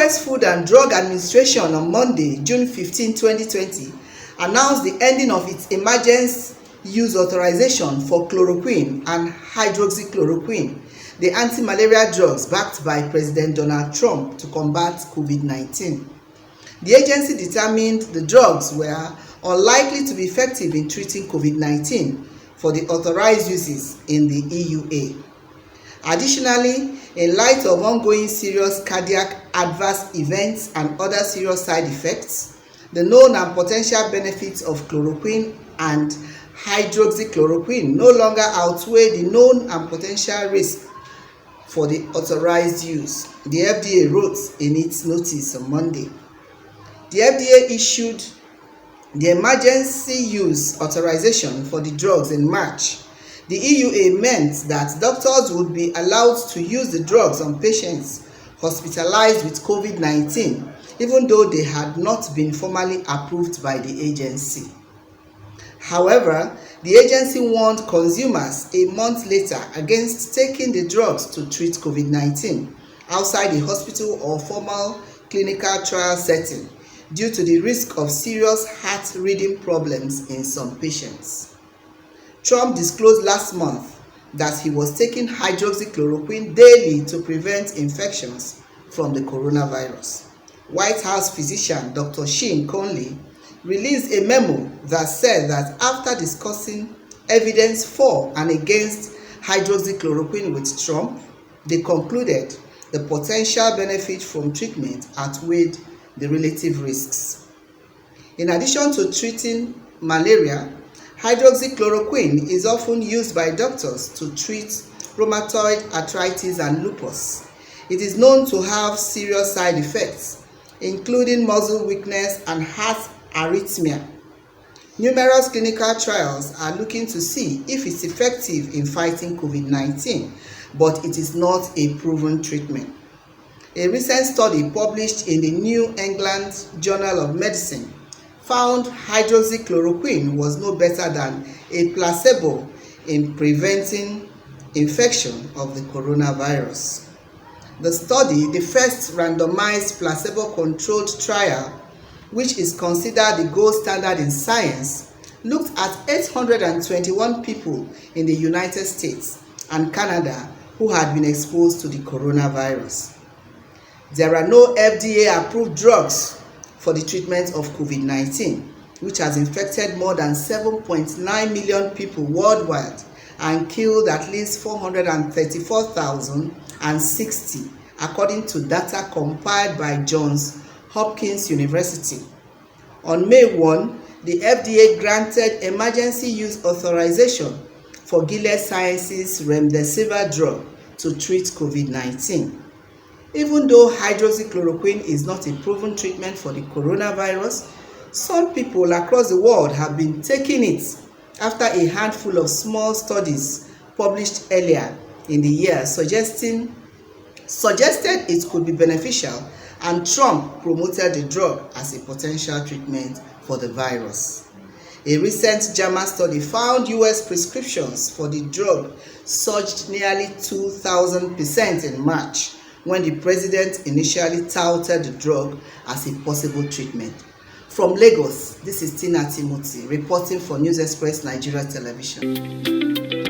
U.S. Food and Drug Administration on Monday, June 15, 2020, announced the ending of its emergency use authorization for chloroquine and hydroxychloroquine, the anti-malaria drugs backed by President Donald Trump to combat COVID-19. The agency determined the drugs were unlikely to be effective in treating COVID-19 for the authorized uses in the EUA. Additionally, in light of ongoing serious cardiac adverse events and other serious side effects, the known and potential benefits of chloroquine and hydroxychloroquine no longer outweigh the known and potential risk for the authorized use, the FDA wrote in its notice on Monday. The FDA issued the emergency use authorization for the drugs in March. The EUA meant that doctors would be allowed to use the drugs on patients hospitalized with COVID-19, even though they had not been formally approved by the agency. However, the agency warned consumers a month later against taking the drugs to treat COVID-19 outside a hospital or formal clinical trial setting due to the risk of serious heart rhythm problems in some patients. Trump disclosed last month that he was taking hydroxychloroquine daily to prevent infections from the coronavirus. White House physician Dr. Sean Conley released a memo that said that after discussing evidence for and against hydroxychloroquine with Trump, they concluded the potential benefit from treatment outweighed the relative risks. In addition to treating malaria, hydroxychloroquine is often used by doctors to treat rheumatoid arthritis and lupus. It is known to have serious side effects, including muscle weakness and heart arrhythmia. Numerous clinical trials are looking to see if it's effective in fighting COVID-19, but it is not a proven treatment. A recent study published in the New England Journal of Medicine found hydroxychloroquine was no better than a placebo in preventing infection of the coronavirus. The study, the first randomized placebo-controlled trial, which is considered the gold standard in science, looked at 821 people in the United States and Canada who had been exposed to the coronavirus. There are no FDA-approved drugs for the treatment of COVID-19, which has infected more than 7.9 million people worldwide and killed at least 434,060, according to data compiled by Johns Hopkins University. On May 1, the FDA granted emergency use authorization for Gilead Sciences' remdesivir drug to treat COVID-19. Even though hydroxychloroquine is not a proven treatment for the coronavirus, some people across the world have been taking it after a handful of small studies published earlier in the year suggested it could be beneficial, and Trump promoted the drug as a potential treatment for the virus. A recent JAMA study found U.S. prescriptions for the drug surged nearly 2,000% in March, when the president initially touted the drug as a possible treatment. From Lagos, this is Tina Timothy reporting for News Express Nigeria Television.